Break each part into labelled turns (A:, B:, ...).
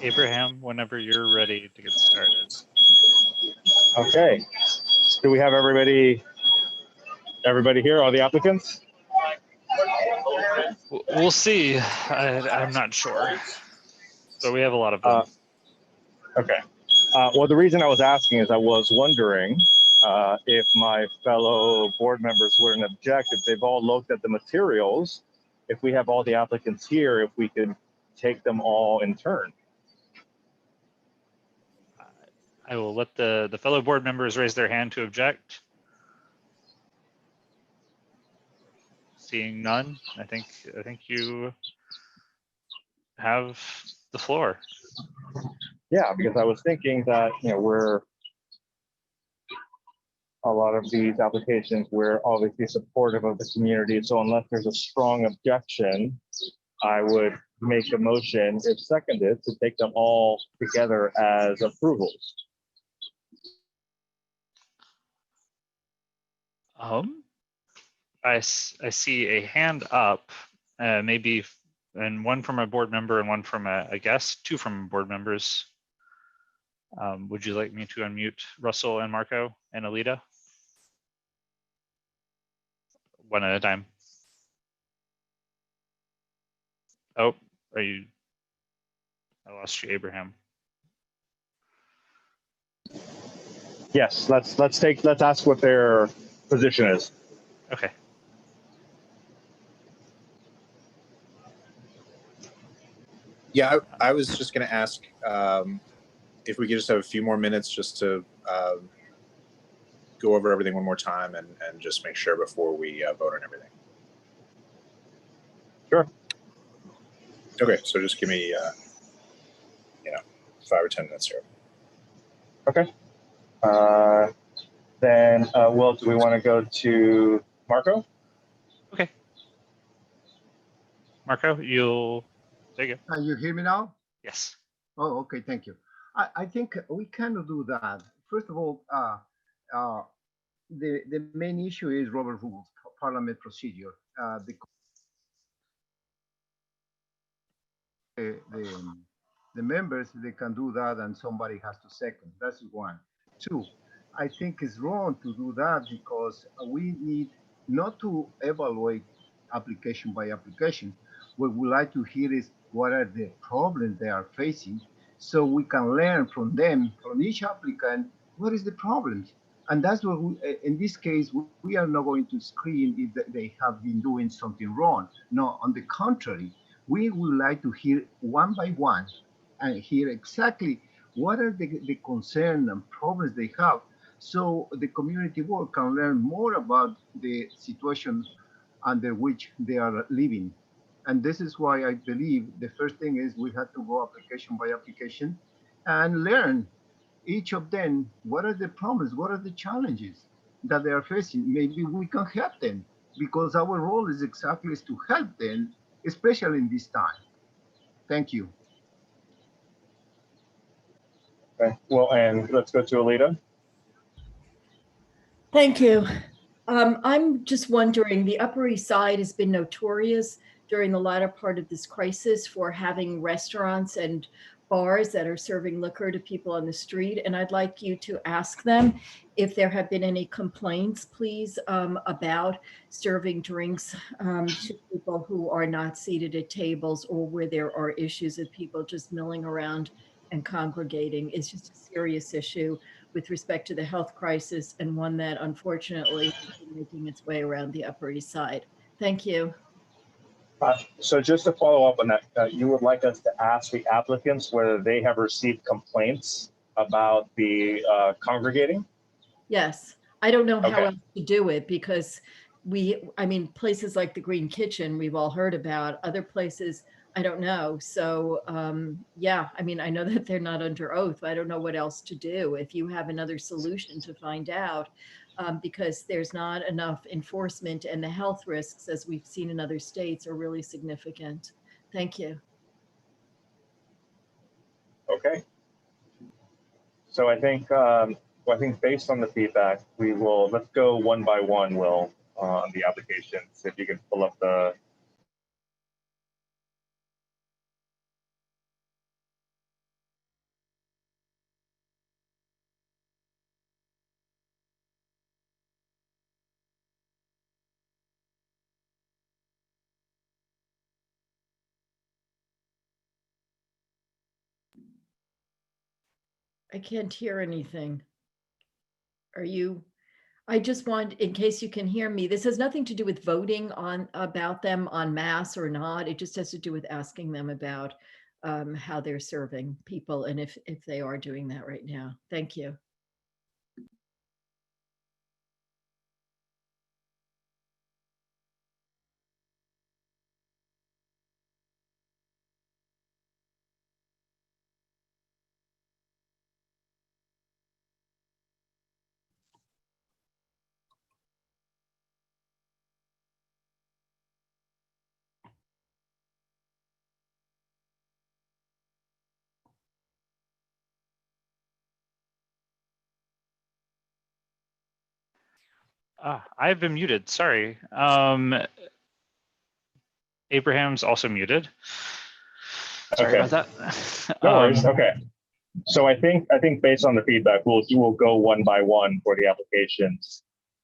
A: Abraham, whenever you're ready to get started.
B: Okay. Do we have everybody here, all the applicants?
A: We'll see. I'm not sure. So we have a lot of them.
B: Okay. Well, the reason I was asking is I was wondering if my fellow board members wouldn't object if they've all looked at the materials, if we have all the applicants here, if we could take them all in turn.
A: I will let the fellow board members raise their hand to object. Seeing none, I think you have the floor.
B: Yeah, because I was thinking that, a lot of these applications, we're obviously supportive of the community. So unless there's a strong objection, I would make a motion, if seconded, to take them all together as approvals.
A: I see a hand up, maybe, and one from a board member and one from a guest, two from board members. Would you like me to unmute Russell and Marco and Alita? One at a time. Oh, I lost you, Abraham.
B: Yes, let's ask what their position is.
A: Okay.
C: Yeah, I was just going to ask if we could just have a few more minutes just to go over everything one more time and just make sure before we vote on everything.
B: Sure.
C: Okay, so just give me 5 or 10 minutes here.
B: Okay. Then, Will, do we want to go to Marco?
A: Okay. Marco, you'll take it.
D: Can you hear me now?
A: Yes.
D: Oh, okay, thank you. I think we cannot do that. First of all, the main issue is Robert Rules, Parliament procedure. The members, they can do that and somebody has to second. That's one. Two, I think it's wrong to do that because we need not to evaluate application by application. What we like to hear is what are the problems they are facing so we can learn from them, from each applicant, what is the problems. And that's what we, in this case, we are not going to screen if they have been doing something wrong. No, on the contrary, we would like to hear one by one and hear exactly what are the concerns and problems they have so the community board can learn more about the situation under which they are living. And this is why I believe the first thing is we have to go application by application and learn each of them, what are the problems, what are the challenges that they are facing. Maybe we can help them because our role is exactly to help them, especially in this time. Thank you.
B: Okay. Well, and let's go to Alita.
E: Thank you. I'm just wondering, the Upper East Side has been notorious during the latter part of this crisis for having restaurants and bars that are serving liquor to people on the street. And I'd like you to ask them if there have been any complaints, please, about serving drinks to people who are not seated at tables or where there are issues of people just milling around and congregating. It's just a serious issue with respect to the health crisis and one that unfortunately is making its way around the Upper East Side. Thank you.
B: So just to follow up on that, you would like us to ask the applicants whether they have received complaints about the congregating?
E: Yes, I don't know how else to do it because I mean, places like the Green Kitchen, we've all heard about. Other places, I don't know. So yeah, I mean, I know that they're not under oath. I don't know what else to do. If you have another solution to find out, because there's not enough enforcement and the health risks, as we've seen in other states, are really significant. Thank you.
B: Okay. So I think based on the feedback, let's go one by one, Will, on the applications. If you can pull up the.
E: I can't hear anything. Are you? I just want, in case you can hear me, this has nothing to do with voting on about them en masse or not. It just has to do with asking them about how they're serving people and if they are doing that right now. Thank you.
A: I've been muted. Sorry. Abraham's also muted. Sorry
B: Okay.
A: about that.
B: No worries. Okay. So I think based on the feedback, we'll go one by one for the applications,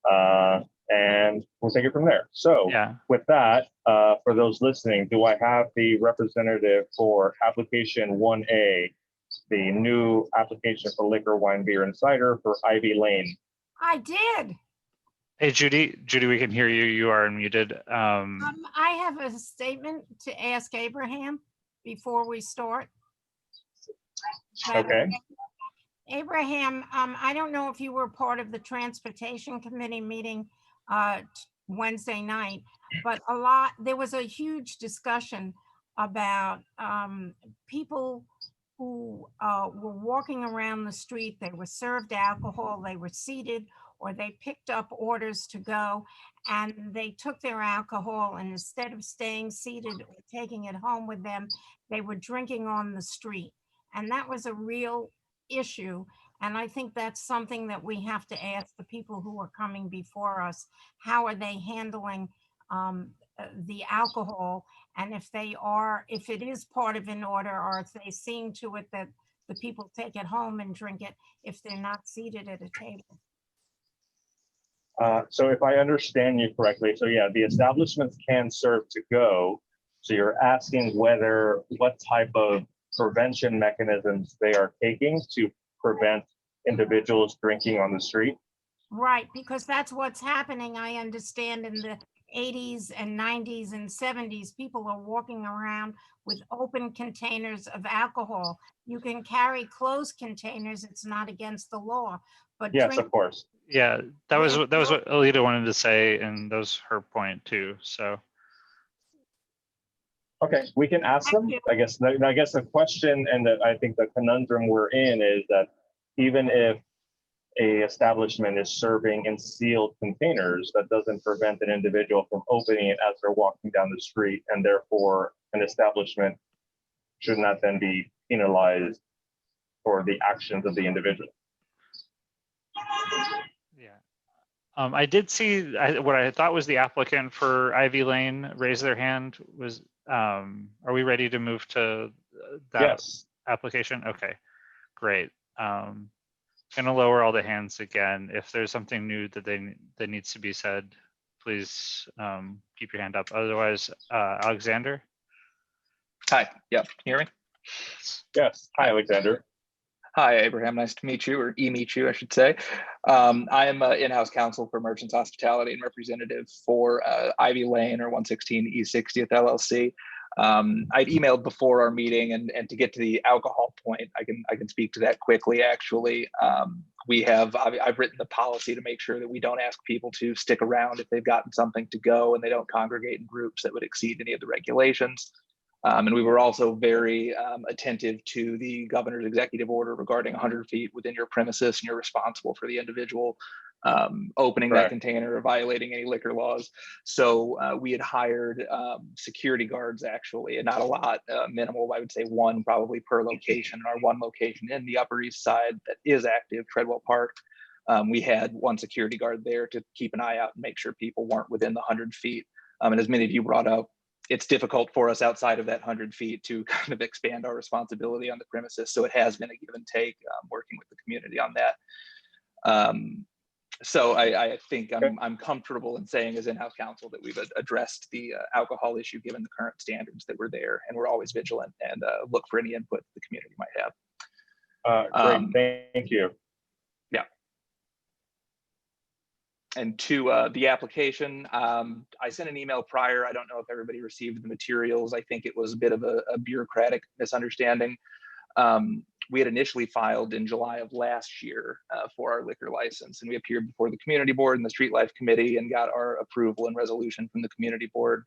B: and we'll take it from there. So
A: Yeah.
B: with that, for those listening, do I have the representative for application 1A, the new application for liquor, wine, beer, and cider for Ivy Lane?
F: I did.
A: Hey, Judy, we can hear you. You are unmuted.
F: I have a statement to ask Abraham before we start.
B: Okay.
F: Abraham, I don't know if you were part of the Transportation Committee meeting Wednesday night, but there was a huge discussion about people who were walking around the street. They were served alcohol, they were seated, or they picked up orders to go, and they took their alcohol, and instead of staying seated or taking it home with them, they were drinking on the street. And that was a real issue. And I think that's something that we have to ask the people who are coming before us. How are they handling the alcohol? And if it is part of an order, or if they seeing to it that the people take it home and drink it if they're not seated at a table.
B: So if I understand you correctly, so yeah, the establishments can serve to go. So you're asking what type of prevention mechanisms they are taking to prevent individuals drinking on the street?
F: Right, because that's what's happening, I understand, in the 80s and 90s and 70s. People are walking around with open containers of alcohol. You can carry closed containers, it's not against the law, but
B: Yes, of course.
A: Yeah, that was what Alita wanted to say, and that was her point too. So
B: okay, we can ask them. I guess the question, and I think the conundrum we're in is that even if a establishment is serving in sealed containers, that doesn't prevent an individual from opening it as they're walking down the street, and therefore an establishment should not then be penalized for the actions of the individual.
A: yeah, I did see what I thought was the applicant for Ivy Lane raise their hand. Was are we ready to move to that
B: Yes.
A: application? Okay, great. Gonna lower all the hands again. If there's something new that needs to be said, please keep your hand up. Otherwise, Alexander.
G: Hi. Yep. Can you hear me?
B: Yes. Hi, Alexander.
G: Hi, Abraham. Nice to meet you, or meet you, I should say. I am in-house counsel for Merchants Hospitality and representative for Ivy Lane, or 116 East 60th LLC. I'd emailed before our meeting, and to get to the alcohol point, I can speak to that quickly. Actually, I've written the policy to make sure that we don't ask people to stick around if they've gotten something to go, and they don't congregate in groups that would exceed any of the regulations. And we were also very attentive to the governor's executive order regarding 100 feet within your premises, and you're responsible for the individual opening that container or violating any liquor laws. So we had hired security guards, actually, and not a lot, minimal. I would say one probably per location. Our one location in the Upper East Side that is active, Treadwell Park, we had one security guard there to keep an eye out and make sure people weren't within the 100 feet. And as many of you brought up, it's difficult for us outside of that 100 feet to kind of expand our responsibility on the premises. So it has been a give and take, working with the community on that. So I think I'm comfortable in saying as in-house counsel that we've addressed the alcohol issue given the current standards that were there, and we're always vigilant and look for any input the community might have.
B: Great, thank you.
G: And to the application, I sent an email prior. I don't know if everybody received the materials. I think it was a bit of a bureaucratic misunderstanding. We had initially filed in July of last year for our liquor license, and we appeared before the community board and the street life committee and got our approval and resolution from the community board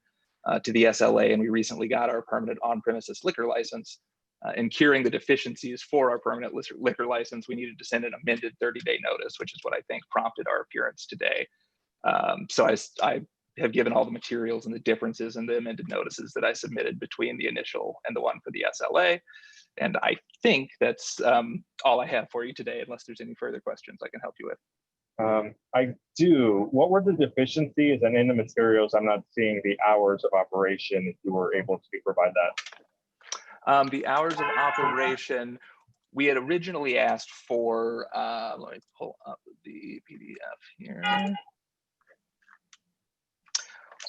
G: to the SLA, and we recently got our permanent on-premises liquor license. In curing the deficiencies for our permanent liquor license, we needed to send an amended 30-day notice, which is what I think prompted our appearance today. So I have given all the materials and the differences in the amended notices that I submitted between the initial and the one for the SLA. And I think that's all I have for you today, unless there's any further questions I can help you with.
B: I do. What were the deficiencies? And in the materials, I'm not seeing the hours of operation, if you were able to provide that.
G: The hours of operation, we had originally asked for, let me pull up the PDF here,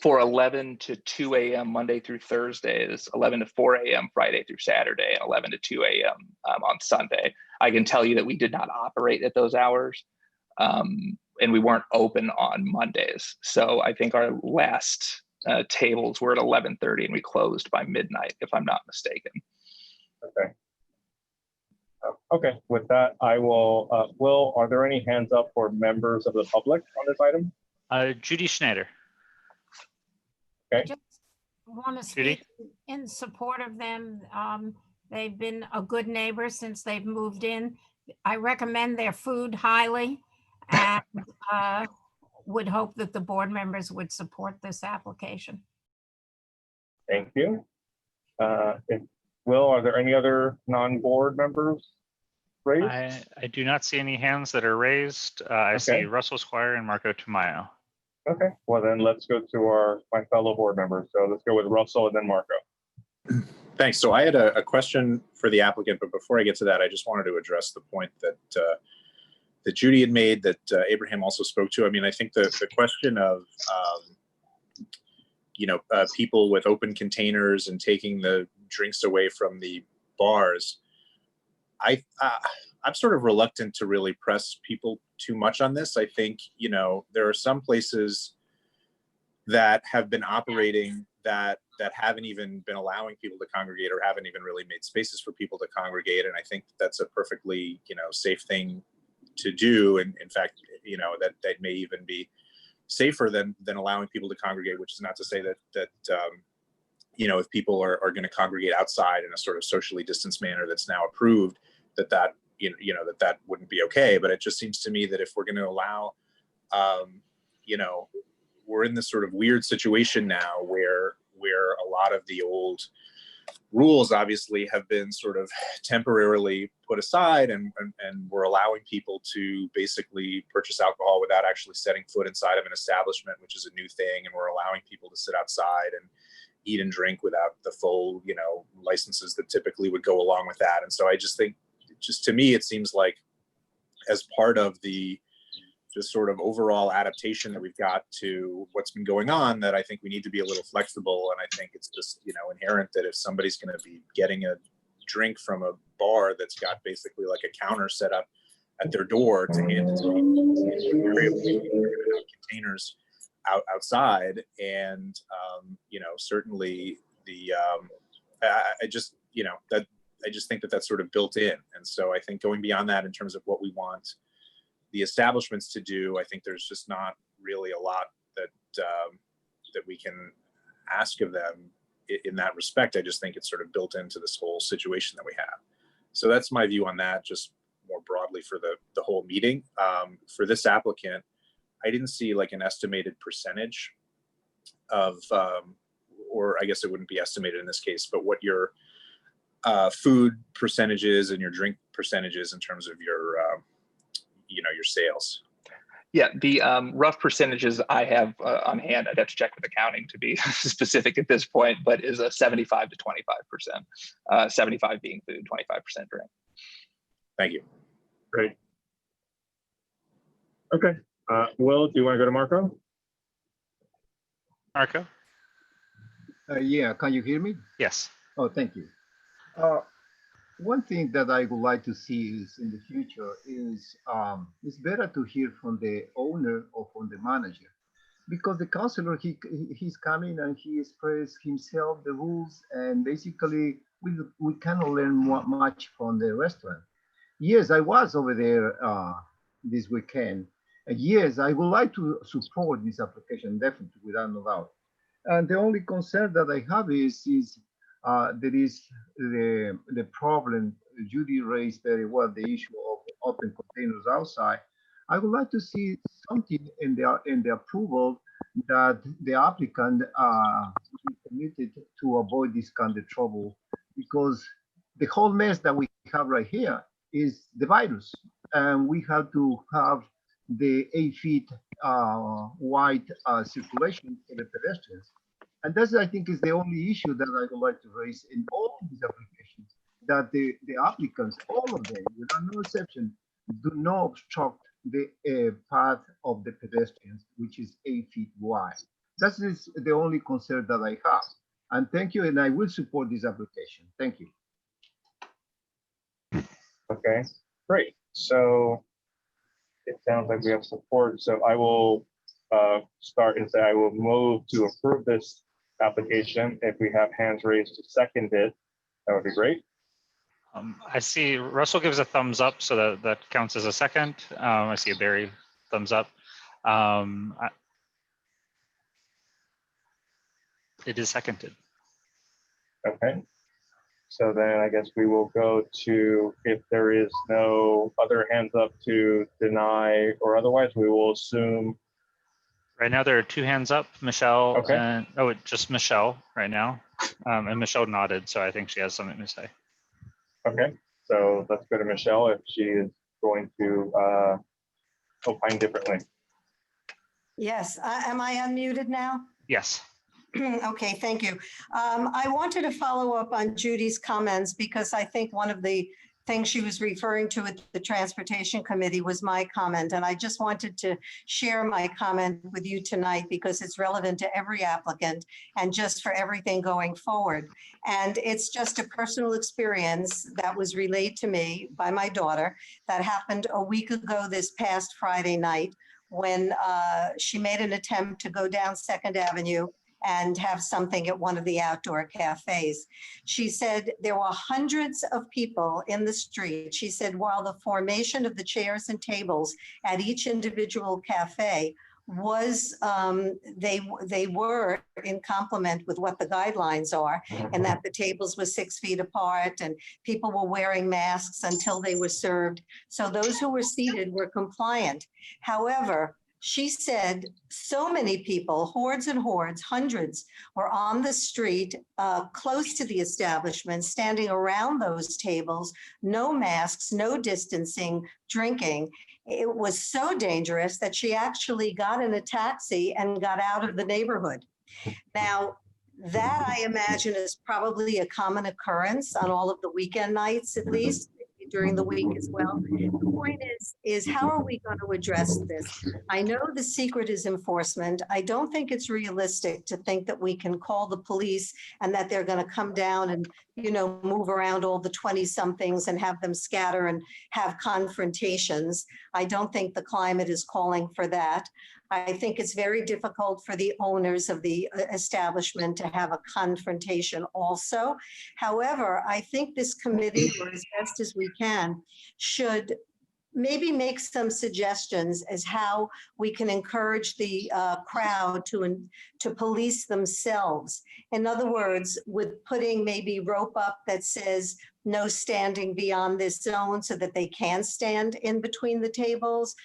G: for 11 to 2 a.m. Monday through Thursdays, 11 to 4 a.m. Friday through Saturday, and 11 to 2 a.m. On Sunday. I can tell you that we did not operate at those hours, and we weren't open on Mondays. So I think our last tables were at 11:30 and we closed by midnight, if I'm not mistaken.
B: Okay. Okay, with that, I will, Will, are there any hands up for members of the public on this item?
A: Judy Schneider.
B: Okay.
F: Just want to
A: Judy?
F: speak in support of them. They've been a good neighbor since they've moved in. I recommend their food highly, and would hope that the board members would support this application.
B: Thank you. Will, are there any other non-board members raised?
A: I do not see any hands that are raised. I see Russell Squire and Marco Tamayo.
B: Okay, well then let's go to my fellow board members. So let's go with Russell and then Marco.
C: Thanks. So I had a question for the applicant, but before I get to that, I just wanted to address the point that that Judy had made, that Abraham also spoke to. I mean, I think the question of people with open containers and taking the drinks away from the bars, I'm sort of reluctant to really press people too much on this. I think, there are some places that have been operating that haven't even been allowing people to congregate, or haven't even really made spaces for people to congregate. And I think that's a perfectly, safe thing to do. And in fact, that may even be safer than allowing people to congregate, which is not to say that if people are going to congregate outside in a sort of socially distanced manner that's now approved, that wouldn't be okay. But it just seems to me that if we're going to allow, we're in this sort of weird situation now where a lot of the old rules obviously have been sort of temporarily put aside, and we're allowing people to basically purchase alcohol without actually setting foot inside of an establishment, which is a new thing. And we're allowing people to sit outside and eat and drink without the full, licenses that typically would go along with that. And so I just think, to me, it seems like as part of the sort of overall adaptation that we've got to what's been going on, that I think we need to be a little flexible. And I think it's just, inherent that if somebody's going to be getting a drink from a bar that's got basically like a counter set up at their door to hand it to people, containers outside. And, certainly I just think that that's sort of built in. And so I think going beyond that in terms of what we want the establishments to do, I think there's just not really a lot that we can ask of them in that respect. I just think it's sort of built into this whole situation that we have. So that's my view on that, just more broadly for the whole meeting. For this applicant, I didn't see like an estimated percentage of, or I guess it wouldn't be estimated in this case, but what your food percentages and your drink percentages in terms of your sales.
G: Yeah, the rough percentages I have on hand, I'd have to check with accounting to be specific at this point, but is a 75 to 25%, 75 being food, 25% drink.
C: Thank you.
B: Great. Okay. Will, do you want to go to Marco?
A: Marco?
D: Yeah, can you hear me?
A: Yes.
D: Oh, thank you. One thing that I would like to see is in the future is it's better to hear from the owner or from the manager, because the counselor he's coming and he expressed himself the rules, and basically we cannot learn much from the restaurant. Yes, I was over there this weekend, and yes, I would like to support this application definitely without no doubt. And the only concern that I have is there is the problem Judy raised very well, the issue of open containers outside. I would like to see something in the approval that the applicant is committed to avoid this kind of trouble, because the whole mess that we have right here is the virus, and we have to have the 8 feet wide circulation for the pedestrians. And that's, I think, is the only issue that I would like to raise in all these applications, that the applicants, all of them, without no exception, do not obstruct the path of the pedestrians, which is 8 feet wide. That is the only concern that I have. And thank you, and I will support this application. Thank you.
B: Okay, great. So it sounds like we have support. So I will start and say I will move to approve this application. If we have hands raised to second it, that would be great.
A: I see Russell gives a thumbs up, so that counts as a second. I see a Barry thumbs up. It is seconded.
B: Okay. So then I guess we will go to, if there is no other hands up to deny or otherwise, we will assume.
A: Right now there are 2 hands up, Michelle,
B: Okay.
A: and just Michelle right now. And Michelle nodded, so I think she has something to say.
B: Okay, so let's go to Michelle if she is going to opine differently.
H: Yes, am I unmuted now?
A: Yes.
H: Okay, thank you. I wanted to follow up on Judy's comments because I think one of the things she was referring to at the Transportation Committee was my comment. And I just wanted to share my comment with you tonight because it's relevant to every applicant and just for everything going forward. And it's just a personal experience that was relayed to me by my daughter that happened a week ago this past Friday night when she made an attempt to go down 2nd Avenue and have something at one of the outdoor cafes. She said there were hundreds of people in the street. She said while the formation of the chairs and tables at each individual cafe was, they were in complement with what the guidelines are, and that the tables were 6 feet apart and people were wearing masks until they were served. So those who were seated were compliant. However, she said so many people, hordes and hordes, hundreds, were on the street close to the establishment, standing around those tables, no masks, no distancing, drinking. It was so dangerous that she actually got in a taxi and got out of the neighborhood. Now, that I imagine is probably a common occurrence on all of the weekend nights, at least during the week as well. The point is how are we going to address this? I know the secret is enforcement. I don't think it's realistic to think that we can call the police and that they're going to come down and, you know, move around all the 20-somethings and have them scatter and have confrontations. I don't think the climate is calling for that. I think it's very difficult for the owners of the establishment to have a confrontation also. However, I think this committee, or as best as we can, should maybe make some suggestions as how we can encourage the crowd to police themselves. In other words, with putting maybe rope up that says no standing beyond this zone so that they can stand in between the tables,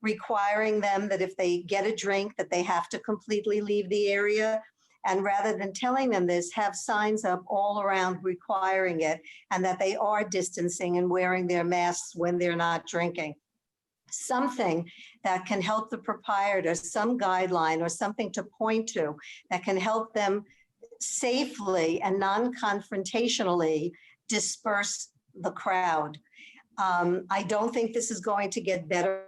H: requiring them that if they get a drink that they have to completely leave the area. And rather than telling them this, have signs up all around requiring it and that they are distancing and wearing their masks when they're not drinking. Something that can help the proprietor, some guideline or something to point to that can help them safely and non-confrontationally disperse the crowd. I don't think this is going to get better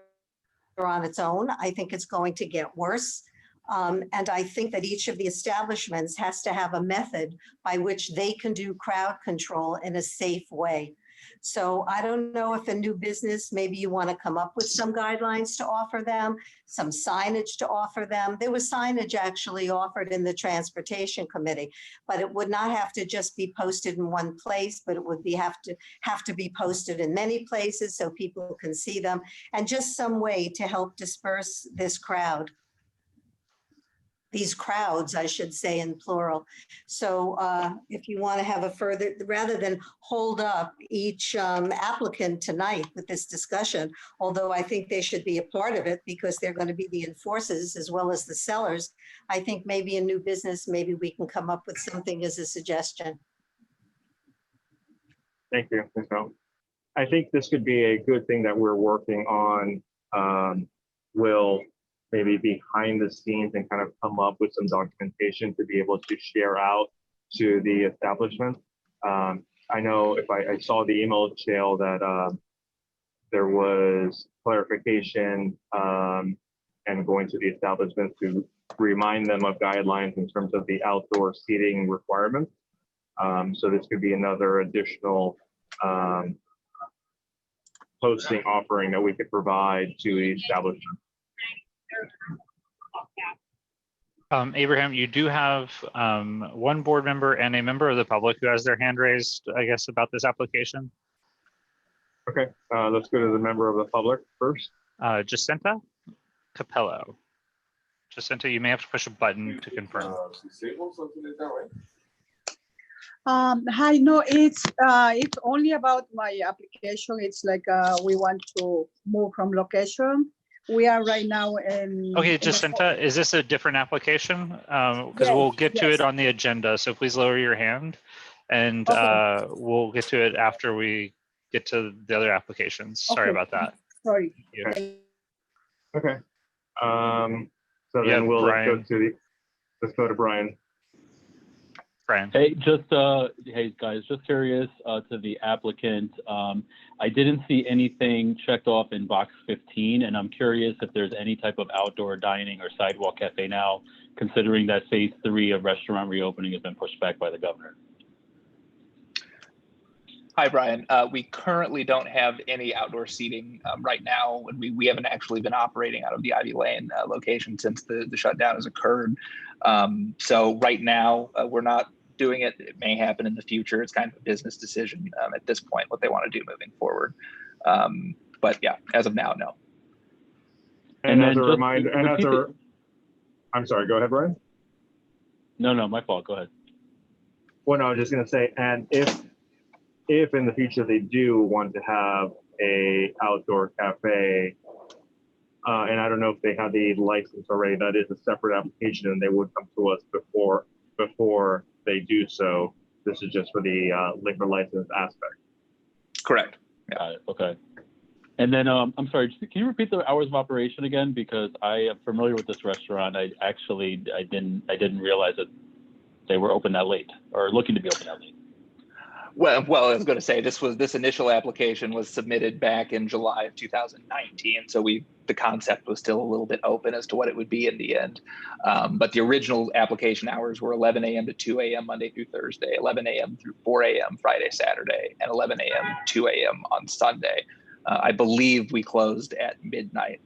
H: on its own. I think it's going to get worse. And I think that each of the establishments has to have a method by which they can do crowd control in a safe way. So I don't know if a new business, maybe you want to come up with some guidelines to offer them, some signage to offer them. There was signage actually offered in the Transportation Committee, but it would not have to just be posted in one place, but it would have to be posted in many places so people can see them, and just some way to help disperse this crowd. These crowds, I should say, in plural. So if you want to have a further, rather than hold up each applicant tonight with this discussion, although I think they should be a part of it because they're going to be the enforcers as well as the sellers, I think maybe a new business, maybe we can come up with something as a suggestion.
B: Thank you, Ms. Bell. I think this could be a good thing that we're working on. Will maybe behind the scenes and kind of come up with some documentation to be able to share out to the establishment. I know if I saw the email trail that there was clarification and going to the establishment to remind them of guidelines in terms of the outdoor seating requirements. So this could be another additional posting offering that we could provide to the establishment.
A: Abraham, you do have one board member and a member of the public who has their hand raised, I guess, about this application.
B: Okay, let's go to the member of the public first.
A: Jacinta Capello. Jacinta, you may have to push a button to confirm.
I: Hi, no, it's only about my application. It's like we want to move from location. We are right now in.
A: Okay, Jacinta, is this a different application? Because
I: Yes,
A: we'll get to
I: yes.
A: it on the agenda. So please lower your hand, and
I: Okay.
A: we'll get to it after we get to the other applications. Sorry
I: Okay.
A: about that.
I: Sorry.
A: Yeah.
B: Okay. So
A: Yeah,
B: then
A: Brian.
B: let's go to Brian.
A: Brian.
J: Hey, hey guys, just curious to the applicant. I didn't see anything checked off in box 15, and I'm curious if there's any type of outdoor dining or sidewalk cafe now, considering that phase 3 of restaurant reopening has been pushed back by the governor.
G: Hi, Brian. We currently don't have any outdoor seating right now. We haven't actually been operating out of the Ivy Lane location since the shutdown has occurred. So right now, we're not doing it. It may happen in the future. It's kind of a business decision at this point, what they want to do moving forward. But yeah, as of now, no.
B: And as a reminder, I'm sorry, go ahead, Brian.
J: No, my fault. Go ahead.
B: Well, no, I was just going to say, and if in the future they do want to have a outdoor cafe, and I don't know if they have the license already, that is a separate application, and they would come to us before they do so. This is just for the liquor license aspect.
G: Correct.
J: Yeah. Got it. Okay. And then I'm sorry, can you repeat the hours of operation again? Because I am familiar with this restaurant. I didn't realize that they were open that late or looking to be open that late.
G: Well, I was going to say this initial application was submitted back in July of 2019, so the concept was still a little bit open as to what it would be in the end. But the original application hours were 11 a.m. to 2 a.m. Monday through Thursday, 11 a.m. through 4 a.m. Friday, Saturday, and 11 a.m. 2 a.m. on Sunday. I believe we closed at midnight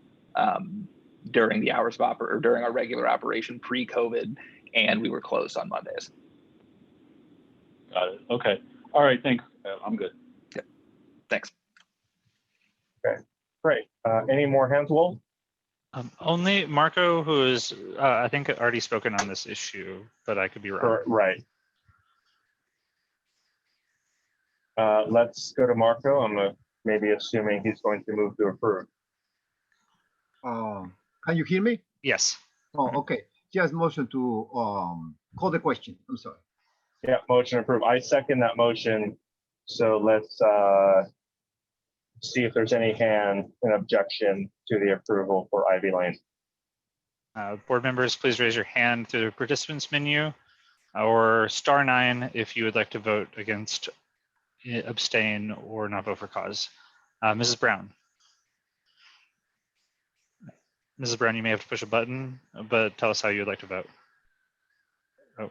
G: during the hours of during our regular operation pre-COVID, and we were closed on Mondays.
J: Got it. Okay. All right, thanks. I'm good.
G: Yeah. Thanks.
B: Okay, great. Any more hands, Will?
A: Only Marco, who is, I think, already spoken on this issue, but I could be wrong.
B: Right. Let's go to Marco. I'm maybe assuming he's going to move to approve.
D: Can you hear me?
A: Yes.
D: Oh, okay. Just motion to call the question. I'm sorry.
B: Yeah, motion approved. I second that motion. So let's see if there's any hand in objection to the approval for Ivy Lane.
A: Board members, please raise your hand through the participants menu or *9 if you would like to vote against, abstain, or not vote for cause. Mrs. Brown. Mrs. Brown, you may have to push a button, but tell us how you would like to vote. Oh.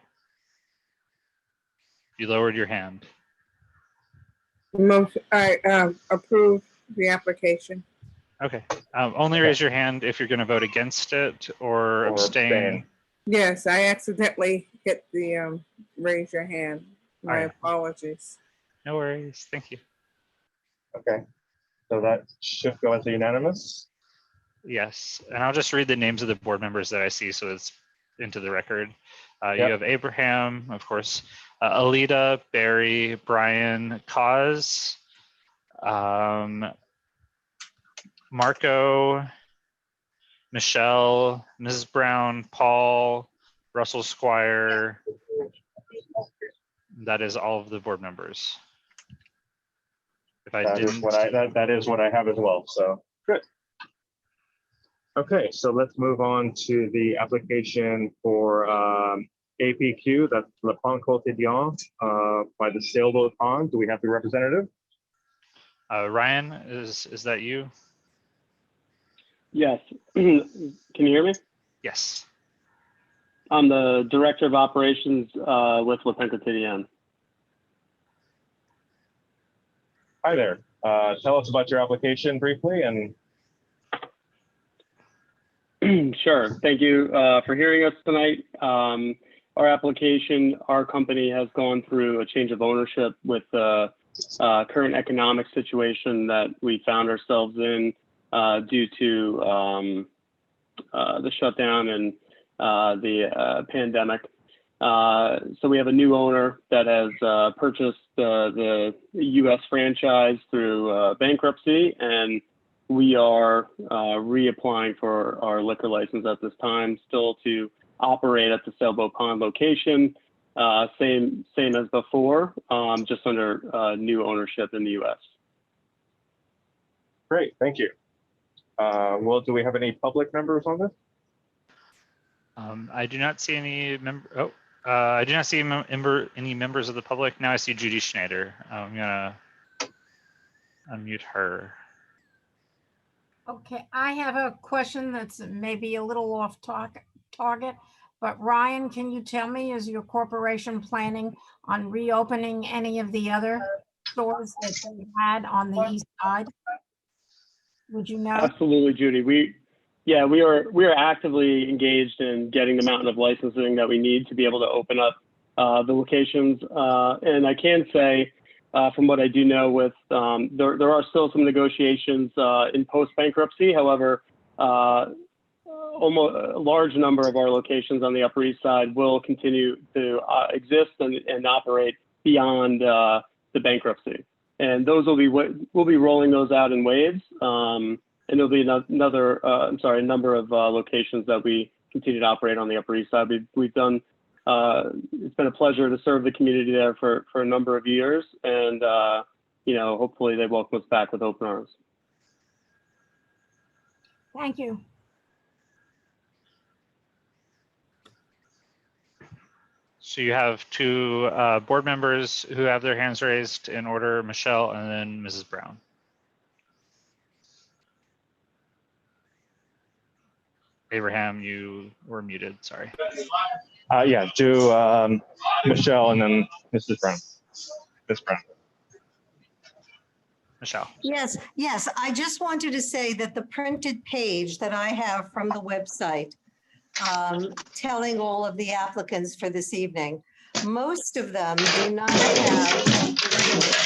A: You lowered your hand.
K: Motion, I approve the application.
A: Okay. Only raise your hand if you're going to vote against it or abstain.
K: Yes, I accidentally hit the raise your hand. My
A: All right.
K: apologies.
A: No worries. Thank you.
B: Okay, so that should go as a unanimous.
A: Yes, and I'll just read the names of the board members that I see so it's into the record. You
B: Yep.
A: have Abraham, of course, Alita, Barry, Brian, Cause, Marco, Michelle, Mrs. Brown, Paul, Russell Squire. That is all of the board members. If I
B: That is
A: didn't,
B: what that is what I have as well. So good. Okay, so let's move on to the application for APQ. That's Le Pont Quotidien by the Sailboat Pond. Do we have the representative?
A: Ryan, is that you?
L: Yes. Can you hear me?
A: Yes.
L: I'm the Director of Operations with Le Pont Quotidien.
B: Hi there. Tell us about your application briefly and
L: Sure. Thank you for hearing us tonight. Our application, our company has gone through a change of ownership with the current economic situation that we found ourselves in due to the shutdown and the pandemic. So we have a new owner that has purchased the U.S. franchise through bankruptcy, and we are reapplying for our liquor license at this time, still to operate at the Sailboat Pond location, same as before, just under new ownership in the U.S.
B: great, thank you. Well, do we have any public members on this?
A: I do not see any member. I do not see any members of the public. Now I see Judy Schneider. I'm gonna unmute her.
F: Okay, I have a question that's maybe a little off target, but Ryan, can you tell me, is your corporation planning on reopening any of the other stores that they had on the east side? Would you know?
L: Absolutely, Judy. We are actively engaged in getting the mountain of licensing that we need to be able to open up the locations. And I can say, from what I do know, with there are still some negotiations in post-bankruptcy. However, almost a large number of our locations on the Upper East Side will continue to exist and operate beyond the bankruptcy. And those we'll be rolling those out in waves. And there'll be a number of locations that we continue to operate on the Upper East Side. We've done. It's been a pleasure to serve the community there for a number of years, and hopefully they welcome us back with open arms.
F: Thank you.
A: So you have two board members who have their hands raised in order, Michelle and then Mrs. Brown. Abraham, you were muted, sorry.
B: Yeah, do Michelle and then Mrs. Brown. Ms. Brown.
A: Michelle.
H: Yes, I just wanted to say that the printed page that I have from the website telling all of the applicants for this evening, most of them do not have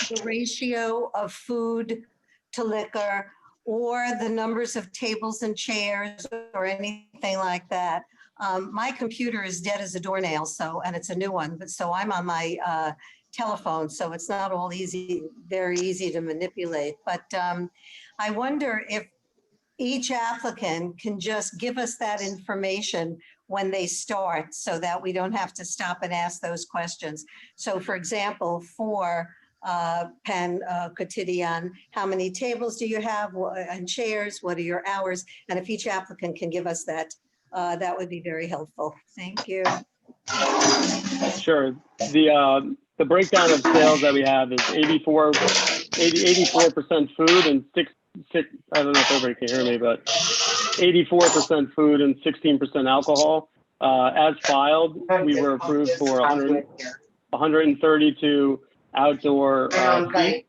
H: the ratio of food to liquor or the numbers of tables and chairs or anything like that. My computer is dead as a doornail, and it's a new one, but so I'm on my telephone, so it's not all very easy to manipulate. But I wonder if each applicant can just give us that information when they start so that we don't have to stop and ask those questions. So for example, for Pan Quotidien, how many tables do you have and chairs? What are your hours? And if each applicant can give us that, that would be very helpful. Thank you.
L: Sure. The breakdown of sales that we have is 84% food and I don't know if everybody can hear me, but 84% food and 16% alcohol. As filed, we were approved for 132 outdoor seats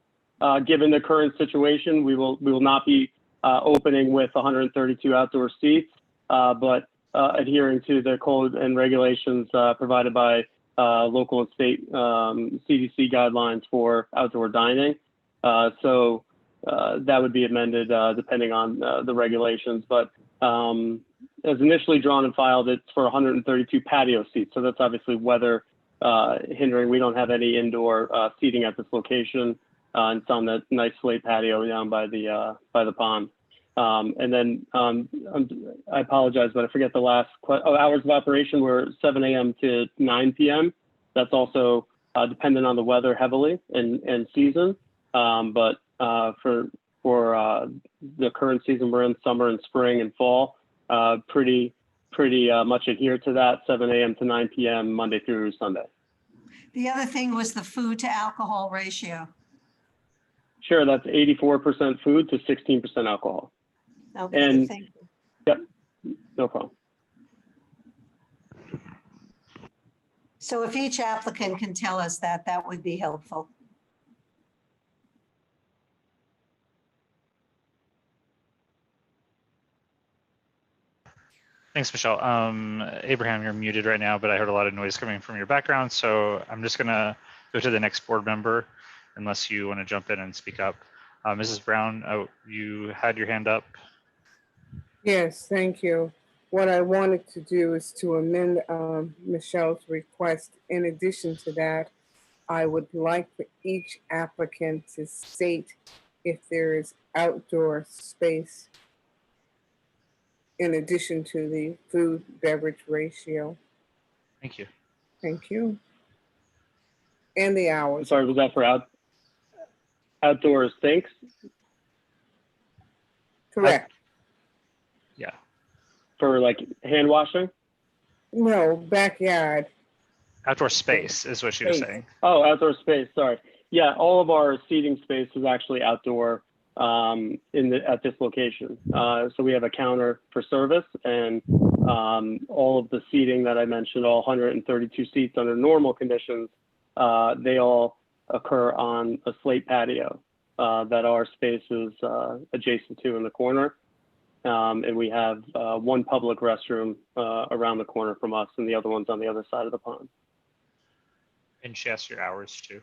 L: given the current situation, we will not be opening with 132 outdoor seats, but adhering to the code and regulations provided by local and state CDC guidelines for outdoor dining. So that would be amended depending on the regulations. But as initially drawn and filed, it's for 132 patio seats. So that's obviously weather hindering. We don't have any indoor seating at this location. It's on that nice slate patio down by the pond. And then I apologize, but I forget the last hours of operation were 7 a.m. to 9 p.m. That's also dependent on the weather heavily and season. But for the current season we're in, summer and spring and fall, pretty much adhere to that 7 a.m. to 9 p.m. Monday through Sunday.
H: The other thing was the food to alcohol ratio.
L: Sure, that's 84% food to 16% alcohol.
H: Okay,
L: And
H: thank you.
L: yep, no problem.
H: So if each applicant can tell us that, that would be helpful.
A: Thanks, Michelle. Abraham, you're muted right now, but I heard a lot of noise coming from your background. So I'm just gonna go to the next board member unless you want to jump in and speak up. Mrs. Brown, you had your hand up.
K: Yes, thank you. What I wanted to do is to amend Michelle's request. In addition to that, I would like for each applicant to state if there is outdoor space in addition to the food beverage ratio.
A: Thank you.
K: Thank you. And the hours.
L: Sorry, was that for outdoor sinks?
K: Correct.
A: Yeah.
L: For like hand washing?
K: No, backyard.
A: Outdoor space is what she was saying.
L: Oh, outdoor space, sorry. Yeah, all of our seating space is actually outdoor at this location. So we have a counter for service, and all of the seating that I mentioned, all 132 seats under normal conditions, they all occur on a slate patio that our space is adjacent to in the corner. And we have one public restroom around the corner from us, and the other one's on the other side of the pond.
A: And she asked your hours too.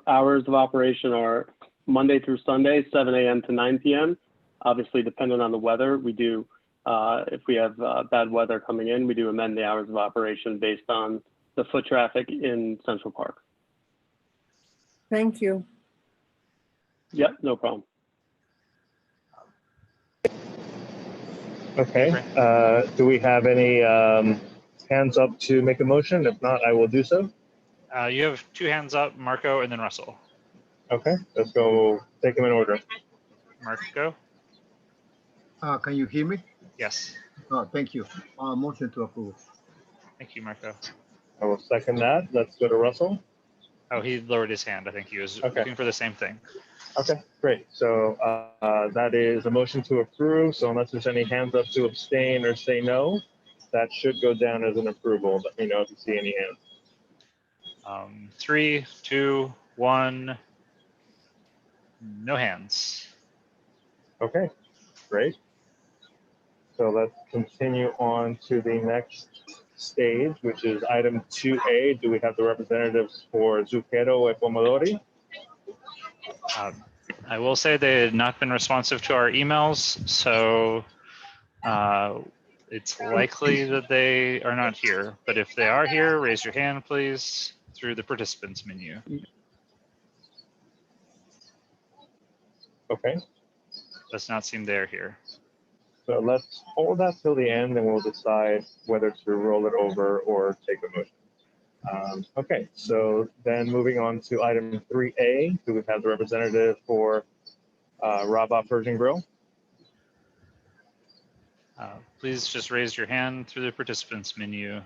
L: Hours of operation are Monday through Sunday, 7 a.m. to 9 p.m. Obviously, dependent on the weather, we do, if we have bad weather coming in, we do amend the hours of operation based on the foot traffic in Central Park.
K: Thank you.
L: Yep, no problem.
B: Okay. Do we have any hands up to make a motion? If not, I will do so.
A: You have two hands up, Marco and then Russell.
B: Okay, let's go take them in order.
A: Marco?
D: Can you hear me?
A: Yes.
D: Thank you. Motion to approve.
A: Thank you, Marco.
B: I will second that. Let's go to Russell.
A: Oh, he lowered his hand. I think he was looking for the same thing.
B: Okay, great. So that is a motion to approve. So unless there's any hands up to abstain or say no, that should go down as an approval. Let me know if you see any hands.
A: 3, 2, 1. No hands.
B: Okay, great. So let's continue on to the next stage, which is item 2A. Do we have the representatives for Zucchero e Pomodori?
A: I will say they had not been responsive to our emails, so it's likely that they are not here. But if they are here, raise your hand, please, through the participants menu.
B: Okay.
A: Does not seem they're here.
B: So let's hold that till the end and we'll decide whether to roll it over or take a motion. Okay, so then moving on to item 3A, do we have the representative for Rabba Persian Grill?
A: Please just raise your hand through the participants menu.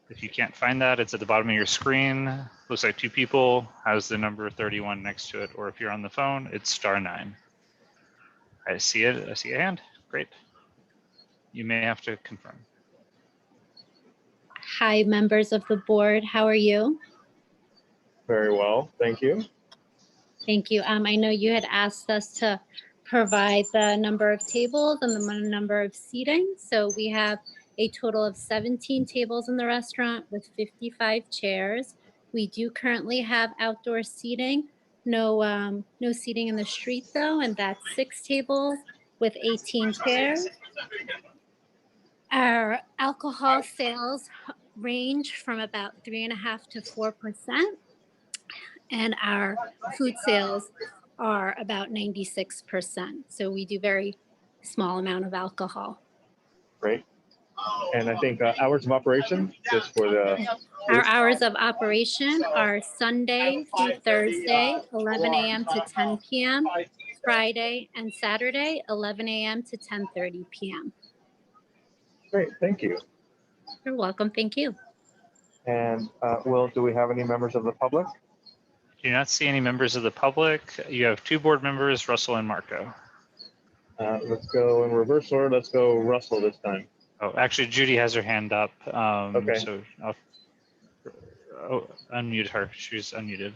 A: If you can't find that, it's at the bottom of your screen. Looks like 2 people, has the number 31 next to it, or if you're on the phone, it's *9. I see it, I see a hand, great. You may have to confirm.
M: Hi, members of the board, how are you?
B: Very well, thank you.
M: Thank you. I know you had asked us to provide the number of tables and the number of seating. So we have a total of 17 tables in the restaurant with 55 chairs. We do currently have outdoor seating. No seating in the street though, and that's 6 tables with 18 chairs. Our alcohol sales range from about 3.5% to 4%, and our food sales are about 96%. So we do very small amount of alcohol.
B: Great. And I think hours of operation, just for the...
M: Our hours of operation are Sunday through Thursday, 11 a.m. to 10 p.m., Friday and Saturday, 11 a.m. to 10:30 p.m.
B: Great, thank you.
M: You're welcome. Thank you.
B: And Will, do we have any members of the public?
A: Do not see any members of the public. You have 2 board members, Russell and Marco.
B: Let's go in reverse order. Let's go Russell this time.
A: Oh, actually, Judy has her hand up.
B: Okay.
A: So I'll unmute her. She's unmuted.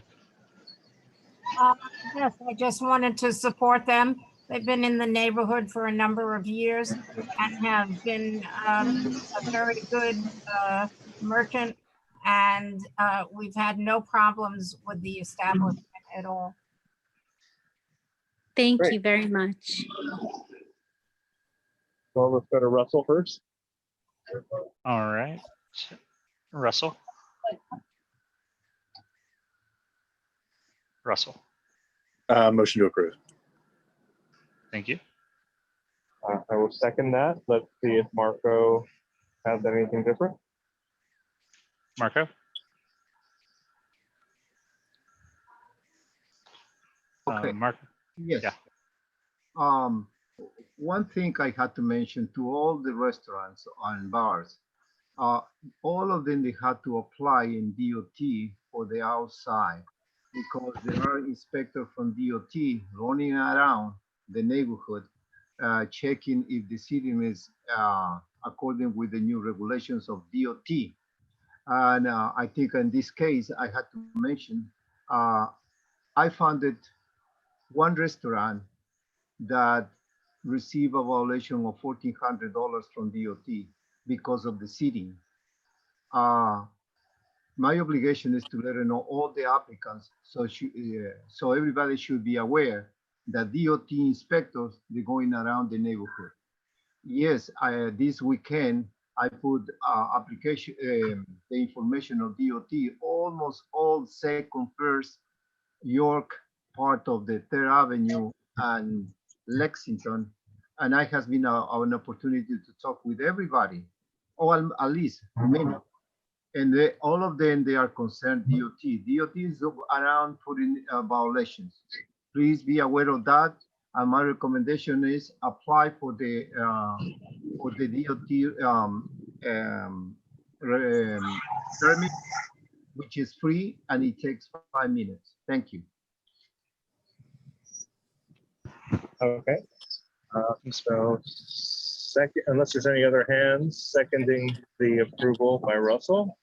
F: Yes, I just wanted to support them. They've been in the neighborhood for a number of years and have been a very good merchant, and we've had no problems with the establishment at all.
M: Thank
B: Great.
M: you very much.
B: Well, let's go to Russell first.
A: All right. Russell. Russell.
C: Motion to approve.
A: Thank you.
B: I will second that. Let's see if Marco has anything different.
A: Marco.
D: Okay.
A: Marco.
D: Yes.
A: Yeah.
D: One thing I had to mention to all the restaurants and bars, all of them, they had to apply in DOT for the outside because there are inspectors from DOT running around the neighborhood, checking if the seating is according with the new regulations of DOT. And I think in this case, I had to mention, I found it one restaurant that received a violation of $1,400 from DOT because of the seating. My obligation is to let her know all the applicants, so everybody should be aware that DOT inspectors, they're going around the neighborhood. Yes, this weekend, I put application, the information of DOT, almost all Second, First, York, part of the 3rd Avenue and Lexington, and I has been an opportunity to talk with everybody, or at least many. And all of them, they are concerned DOT. DOT is around putting violations. Please be aware of that. And my recommendation is apply for the DOT permit, which is free and it takes 5 minutes. Thank you.
B: Okay. So second, unless there's any other hands, seconding the approval by Russell.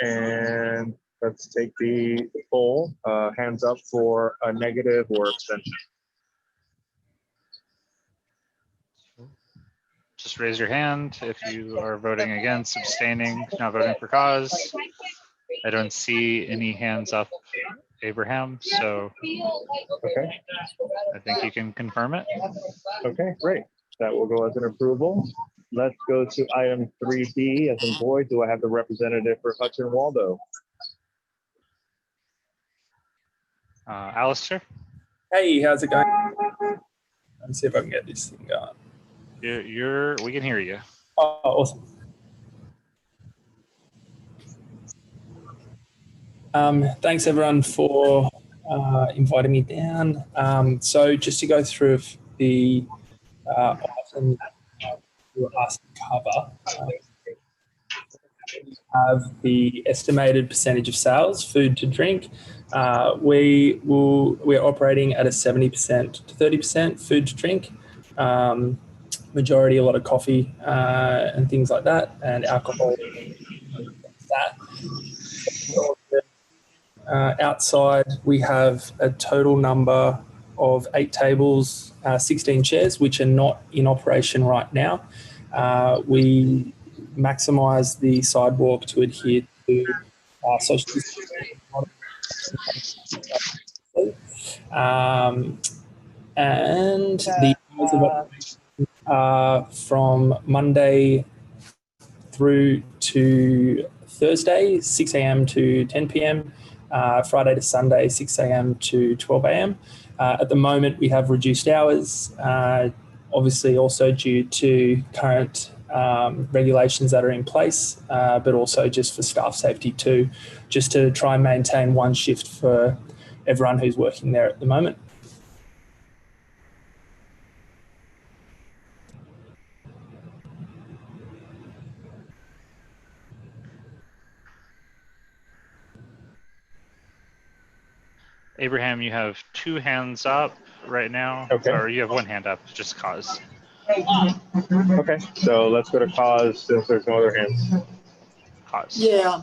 B: And let's take the poll, hands up for a negative or abstention.
A: Just raise your hand if you are voting against, abstaining, not voting for cause. I don't see any hands up, Abraham, so
B: okay.
A: I think you can confirm it.
B: Okay, great. That will go as an approval. Let's go to item 3B as in boy. Do I have the representative for Hudson Waldo?
A: Alistair?
N: Hey, how's it going? Let's see if I can get this thing going.
A: We can hear you.
N: Oh, awesome. Thanks everyone for inviting me down. So just to go through the item you were asked to cover, we have the estimated percentage of sales, food to drink. We're operating at a 70% to 30% food to drink. Majority, a lot of coffee and things like that, and alcohol. Outside, we have a total number of 8 tables, 16 chairs, which are not in operation right now. We maximise the sidewalk to adhere to social distancing. And the hours of operation from Monday through to Thursday, 6 a.m. to 10 p.m. Friday to Sunday, 6 a.m. to 12 a.m. At the moment, we have reduced hours, obviously also due to current regulations that are in place, but also just for staff safety too, just to try and maintain one shift for everyone who's working there at the moment.
A: Abraham, you have 2 hands up right now.
B: Okay.
A: Or you have 1 hand up, just cause.
B: Okay, so let's go to cause since there's no other hands.
A: Cause.
O: Yeah,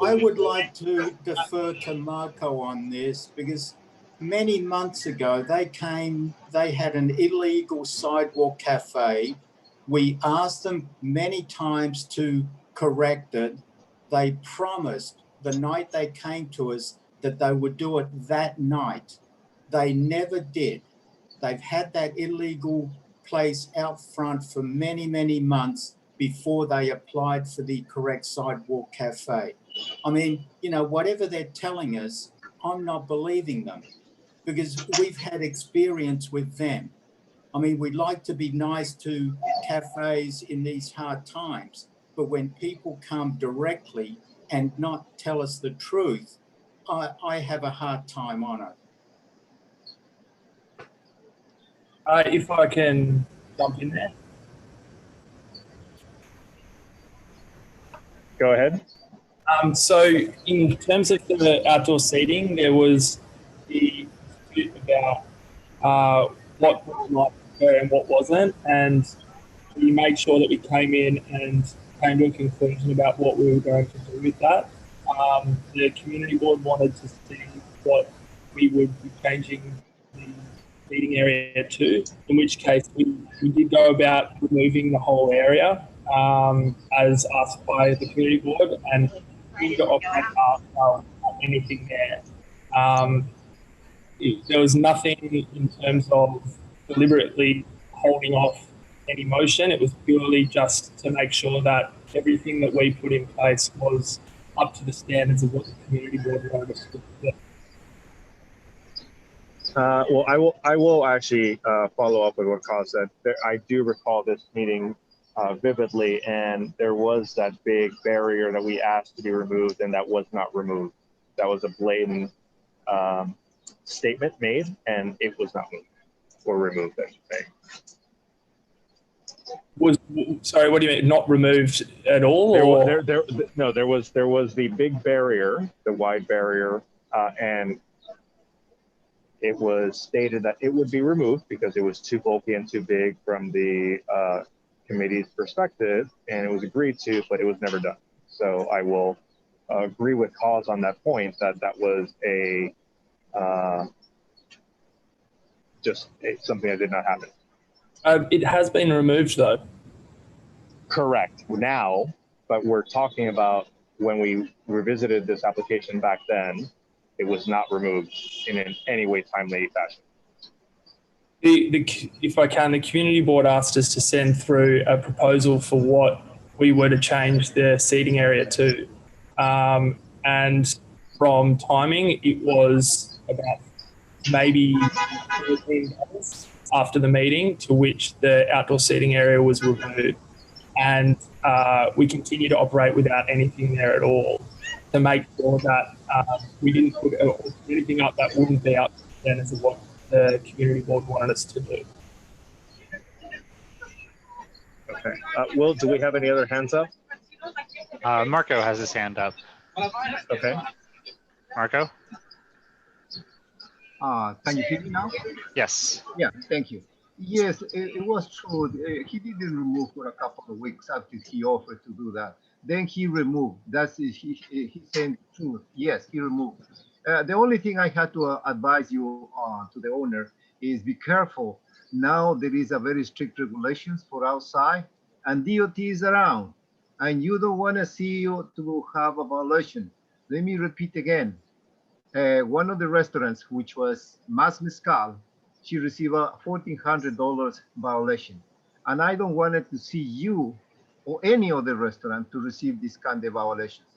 O: I would like to defer to Marco on this because many months ago they had an illegal sidewalk cafe. We asked them many times to correct it. They promised the night they came to us that they would do it that night. They never did. They've had that illegal place out front for many, many months before they applied for the correct sidewalk cafe. I mean, you know, whatever they're telling us, I'm not believing them because we've had experience with them. I mean, we'd like to be nice to cafes in these hard times, but when people come directly and not tell us the truth, I have a hard time on it.
N: If I can jump in there.
B: Go ahead.
N: So in terms of the outdoor seating, there was the dispute about what might occur and what wasn't, and we made sure that we came in and came to a conclusion about what we were going to do with that. The community board wanted to see what we would be changing the seating area to, in which case we did go about removing the whole area as asked by the community board, and we to operate after anything there. There was nothing in terms of deliberately holding off any motion. It was purely just to make sure that everything that we put in place was up to the standards of what the community board wanted us to do.
B: Well, I will actually follow up with what Cause said. I do recall this meeting vividly, and there was that big barrier that we asked to be removed, and that was not removed. That was a blatant statement made, and it was not moved or removed, I should say.
N: Sorry, what do you mean? Not removed at all?
B: There was the big barrier, the wide barrier, and it was stated that it would be removed because it was too bulky and too big from the committee's perspective, and it was agreed to, but it was never done. So I will agree with Cause on that point that was something that did not happen.
N: It has been removed though.
B: Correct now, but we're talking about when we revisited this application back then, it was not removed in any way timely fashion.
N: If I can, the community board asked us to send through a proposal for what we were to change the seating area to. And from timing, it was about maybe 13 days after the meeting to which the outdoor seating area was removed. And we continue to operate without anything there at all to make sure that we didn't put anything up that wouldn't be up to the standards of what the community board wanted us to do.
B: Okay. Will, do we have any other hands up?
A: Marco has his hand up.
B: Okay.
A: Marco?
D: Can you hear me now?
A: Yes.
D: Yeah, thank you. Yes, it was true. He didn't remove for a couple of weeks after he offered to do that. Then he removed. He's saying the truth. Yes, he removed. The only thing I had to advise you to the owner is be careful. Now there is a very strict regulations for outside, and DOT is around, and you don't want to see you to have a violation. Let me repeat again. One of the restaurants, which was Mas Mezcal, she received a $1,400 violation. And I don't want it to see you or any other restaurant to receive this kind of violations.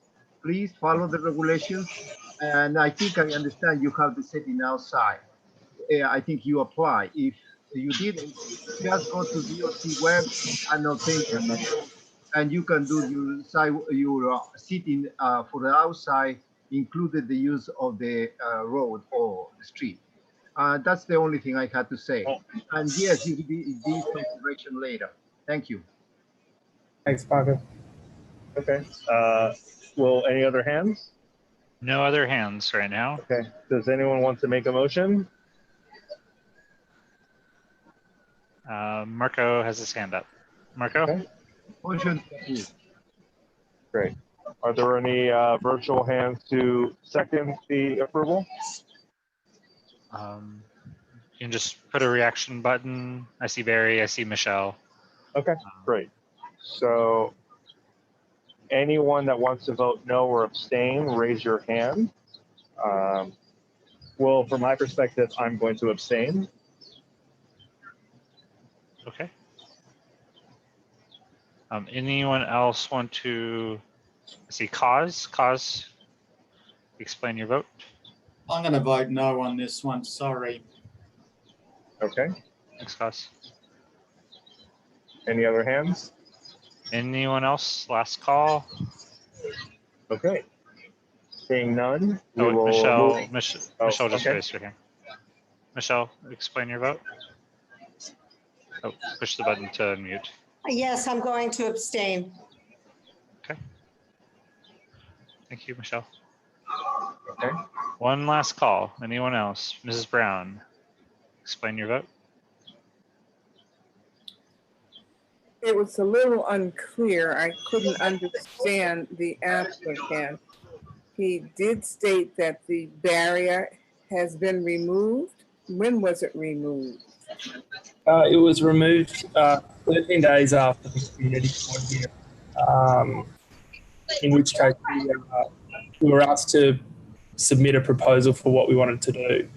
D: Please follow the regulations. And I think I understand you have the setting outside. I think you apply. If you didn't, just go to DOT web and obtain permission, and you can do your sitting for the outside, included the use of the road or the street. That's the only thing I had to say. And yes, you be this consideration later. Thank you.
B: Thanks, Paco. Okay. Will any other hands?
A: No other hands right now.
B: Okay. Does anyone want to make a motion?
A: Marco has his hand up. Marco?
B: Okay.
D: Motion.
B: Great. Are there any virtual hands to second the approval?
A: You can just put a reaction button. I see Barry, I see Michelle.
B: Okay, great. So anyone that wants to vote no or abstain, raise your hand. Well, from my perspective, I'm going to abstain.
A: Okay. Anyone else want to see cause? Cause, explain your vote.
O: I'm going to vote no on this one. Sorry.
B: Okay.
A: Thanks, Cause.
B: Any other hands?
A: Anyone else? Last call.
B: Okay. Seeing none, we
A: Oh,
B: will
A: Michelle.
B: move.
A: Michelle just
B: okay.
A: raised her hand. Michelle, explain your vote. Oh, push the button to unmute.
H: Yes, I'm going to abstain.
A: Okay. Thank you, Michelle.
B: Okay.
A: One last call. Anyone else? Mrs. Brown, explain your vote.
K: It was a little unclear. I couldn't understand the applicant. He did state that the barrier has been removed. When was it removed?
N: It was removed 13 days after the community board here, in which case we were asked to submit a proposal for what we wanted to do.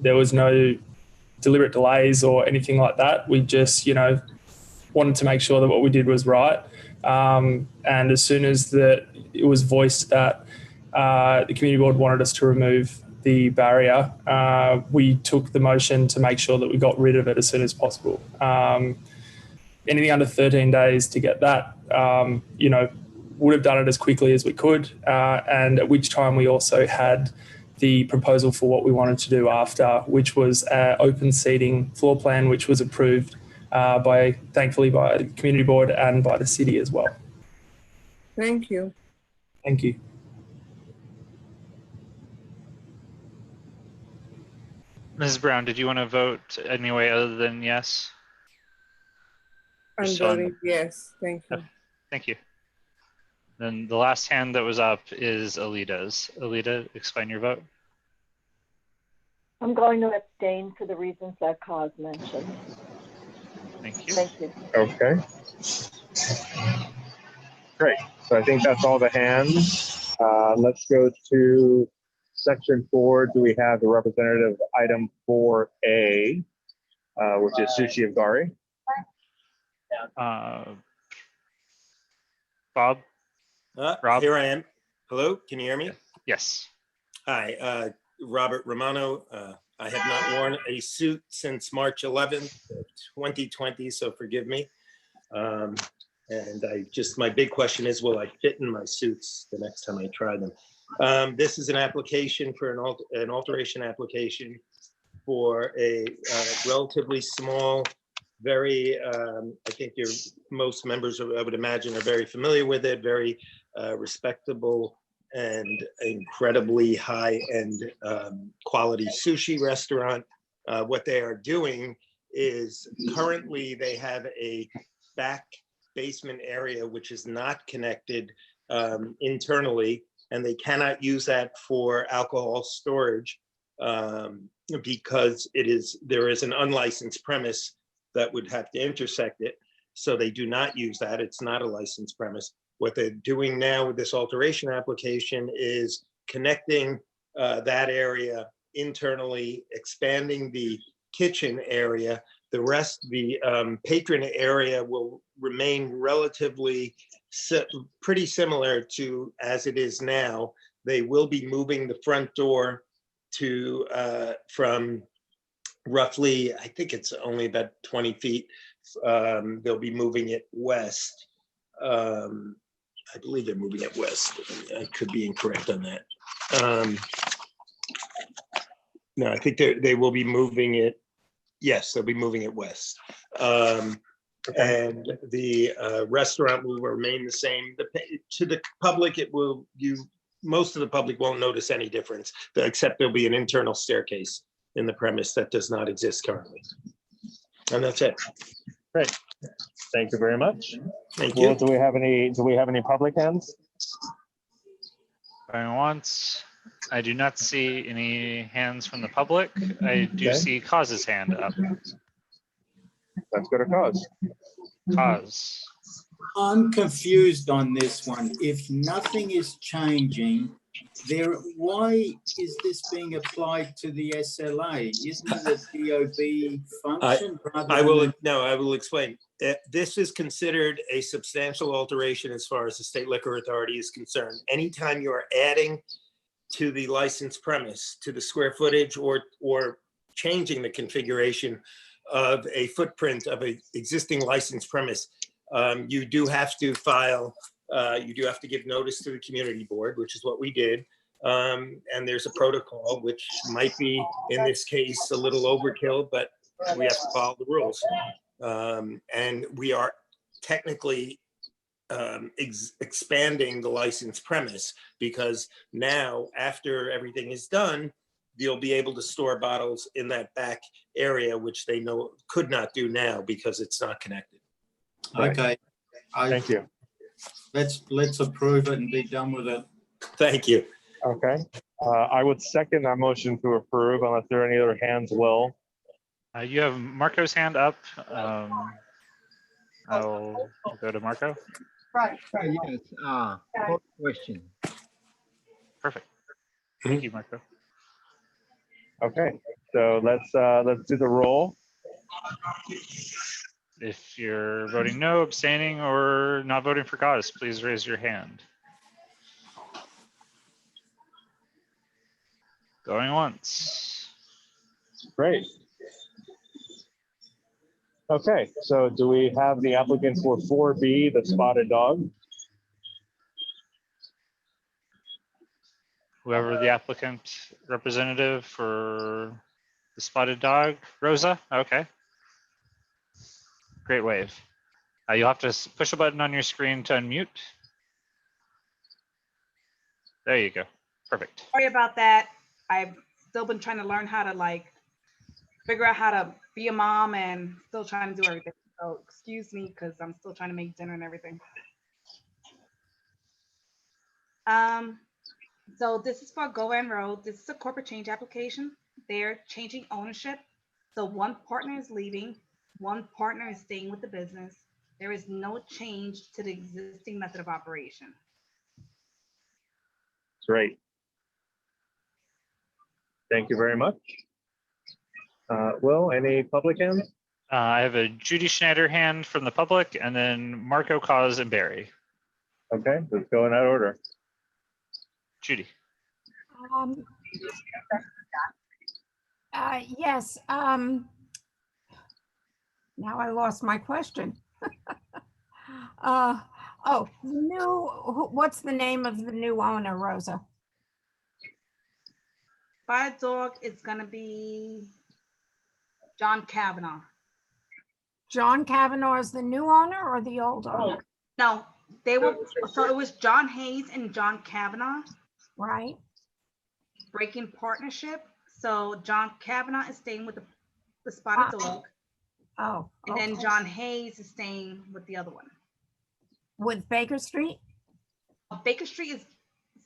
N: There was no deliberate delays or anything like that. We just, wanted to make sure that what we did was right. And as soon as it was voiced that the community board wanted us to remove the barrier, we took the motion to make sure that we got rid of it as soon as possible. Anything under 13 days to get that, would have done it as quickly as we could, and at which time we also had the proposal for what we wanted to do after, which was an open seating floor plan, which was approved thankfully by the community board and by the city as well.
K: Thank you.
N: Thank you.
A: Mrs. Brown, did you want to vote any way other than yes?
K: I'm voting yes. Thank you.
A: Thank you. Then the last hand that was up is Alita's. Alita, explain your vote.
P: I'm going to abstain for the reasons that Cause mentioned.
A: Thank you.
P: Thank you.
B: Okay. Great. So I think that's all the hands. Let's go to section 4. Do we have the representative item 4A, which is Sushi of Gari?
A: Bob?
Q: Rob? Here I am. Hello, can you hear me?
A: Yes.
Q: Hi, Robert Romano. I have not worn a suit since March 11th, 2020, so forgive me. And my big question is, will I fit in my suits the next time I try them? This is an application for an alteration application for a relatively small, very, I think most members, I would imagine, are very familiar with it, very respectable and incredibly high-end quality sushi restaurant. What they are doing is currently they have a back basement area, which is not connected internally, and they cannot use that for alcohol storage because there is an unlicensed premise that would have to intersect it. So they do not use that. It's not a licensed premise. What they're doing now with this alteration application is connecting that area internally, expanding the kitchen area. The rest, the patron area will remain relatively pretty similar to as it is now. They will be moving the front door to from roughly, I think it's only about 20 feet. They'll be moving it west. I believe they're moving it west. I could be incorrect on that. No, I think they will be moving it. Yes, they'll be moving it west. And the restaurant will remain the same. To the public, most of the public won't notice any difference, except there'll be an internal staircase in the premise that does not exist currently. And that's it.
B: Great. Thank you very much.
Q: Thank
B: Well,
Q: you.
B: do we have any public hands?
A: Going once. I do not see any hands from the public. I do
B: Okay.
A: see Cause's hand up.
B: Let's go to Cause.
A: Cause.
O: I'm confused on this one. If nothing is changing, why is this being applied to the SLA? Isn't it a DOB function?
Q: I will explain. This is considered a substantial alteration as far as the State Liquor Authority is concerned. Anytime you are adding to the licensed premise, to the square footage, or changing the configuration of a footprint of an existing licensed premise, you do have to file, you do have to give notice to the community board, which is what we did. And there's a protocol, which might be, in this case, a little overkill, but we have to follow the rules. And we are technically expanding the licensed premise, because now, after everything is done, you'll be able to store bottles in that back area, which they could not do now because it's not connected.
O: Okay.
B: Thank you.
O: Let's approve it and be done with it.
Q: Thank you.
B: Okay. I would second that motion to approve unless there are any other hands, Will.
A: You have Marco's hand up. I'll go to Marco.
D: Right. Yes. Question.
A: Perfect. Thank you, Marco.
B: Okay. So let's do the roll.
A: If you're voting no, abstaining, or not voting for Cause, please raise your hand. Going once.
B: Great. Okay, so do we have the applicant for 4B, the spotted dog?
A: Whoever the applicant representative for the spotted dog, Rosa, okay. Great wave. You'll have to push a button on your screen to unmute. There you go, perfect.
R: Sorry about that. I've still been trying to learn how to figure out how to be a mom and still trying to do everything. So excuse me, because I'm still trying to make dinner and everything. So this is for Go and Road. This is a corporate change application. They're changing ownership. So one partner is leaving, one partner is staying with the business. There is no change to the existing method of operation.
B: Great. Thank you very much. Will, any public hands?
A: I have a Judy Schneider hand from the public, and then Marco, Cause, and Barry.
B: Okay, let's go in that order.
A: Judy.
F: Yes. Now I lost my question. What's the name of the new owner, Rosa?
R: By dog, it's gonna be John Kavanaugh.
F: John Kavanaugh is the new owner or the old owner?
R: No, so it was John Hayes and John Kavanaugh.
F: Right.
R: Breaking partnership. So John Kavanaugh is staying with the spotted dog.
F: Oh.
R: And then John Hayes is staying with the other one.
F: with Baker Street?
R: Baker Street is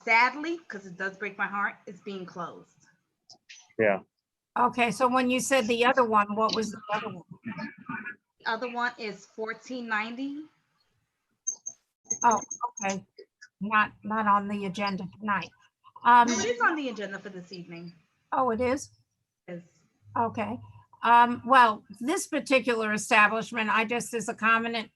R: sadly, because it does break my heart, is being closed.
B: Yeah.
F: Okay, so when you said the other one, what was the other one?
R: The other one is 1490.
F: Oh, okay. Not on the agenda tonight.
R: No, it is on the agenda for this evening.
F: Oh, it is?
R: Yes.
F: Okay. Well, this particular establishment, I just as a comment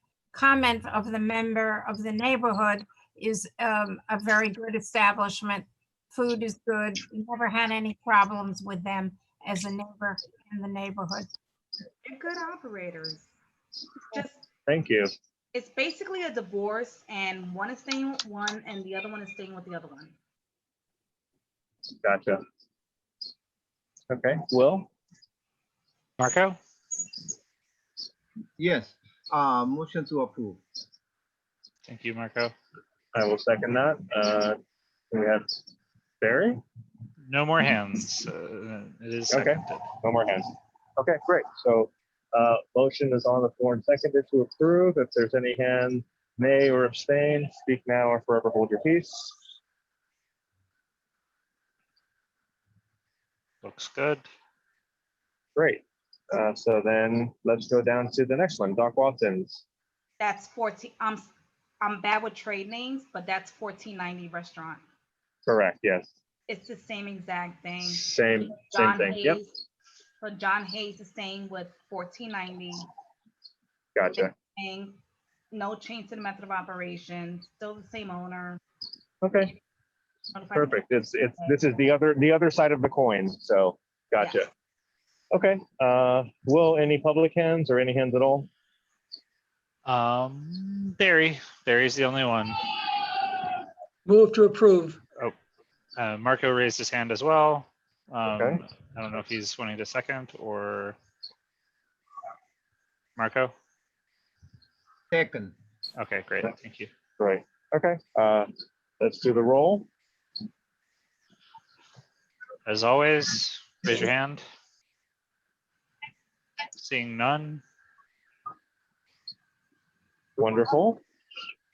F: of the member of the neighborhood is a very good establishment. Food is good. Never had any problems with them as a neighbor in the neighborhood.
R: They're good operators. Just
B: Thank you.
R: it's basically a divorce, and one is staying with one, and the other one is staying with the other one.
B: Gotcha. Okay, Will?
A: Marco?
D: Yes, motion to approve.
A: Thank you, Marco.
B: I will second that. We have Barry?
A: No more hands. It is
B: Okay,
A: seconded.
B: no more hands. Okay, great. So motion is on the floor and seconded to approve. If there's any hand nay or abstain, speak now or forever hold your peace.
A: Looks good.
B: Great. So then let's go down to the next one, Doc Watson's.
R: That's 14. I'm bad with trade names, but that's 1490 restaurant.
B: Correct, yes.
R: It's the same exact thing.
B: Same
R: John
B: thing,
R: Hayes,
B: yep.
R: So John Hayes is staying with 1490.
B: Gotcha.
R: Staying, no change to the method of operation, still the same owner.
B: Okay, perfect. This is the other side of the coin, so gotcha.
R: Yes.
B: Okay, Will, any public hands or any hands at all?
A: Barry's the only one.
S: Move to approve.
A: Oh, Marco raised his hand as well.
B: Okay.
A: I don't know if he's wanting to second or Marco.
D: Second.
A: Okay, great. Thank you.
B: Great. Okay, let's do the roll.
A: As always, raise your hand. Seeing none.
B: Wonderful.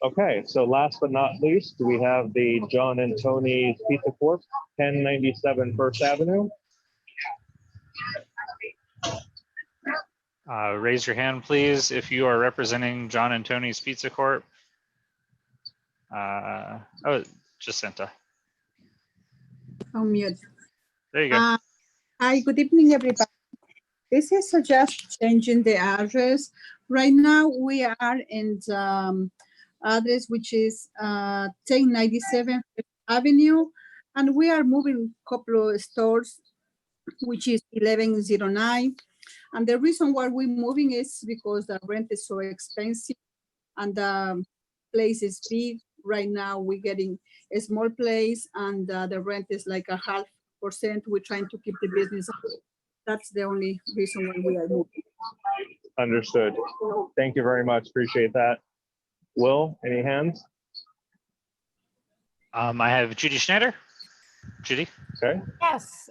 B: Okay, so last but not least, we have the John and Tony's Pizza Corp, 1097 First Avenue.
A: Raise your hand, please, if you are representing John and Tony's Pizza Corp. Oh, Jacinta.
I: On mute.
A: There you go.
I: Hi, good evening, everybody. This is just changing the address. Right now, we are in the address, which is 1097 Fifth Avenue, and we are moving a couple of stores, which is 1109. And the reason why we're moving is because the rent is so expensive and the place is big. Right now, we're getting a small place and the rent is like 0.5%. We're trying to keep the business. That's the only reason why we are moving.
B: Understood. Thank you very much. Appreciate that. Will, any hands?
A: I have Judy Schneider. Judy.
B: Okay.
F: Yes.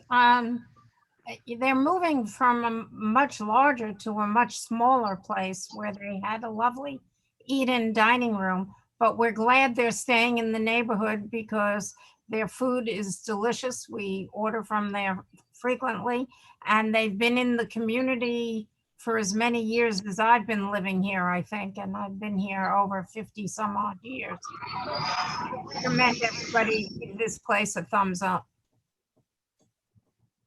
F: They're moving from a much larger to a much smaller place where they had a lovely eat-in dining room, but we're glad they're staying in the neighborhood because their food is delicious. We order from there frequently, and they've been in the community for as many years as I've been living here, I think, and I've been here over 50 some odd years. I recommend everybody give this place a thumbs up.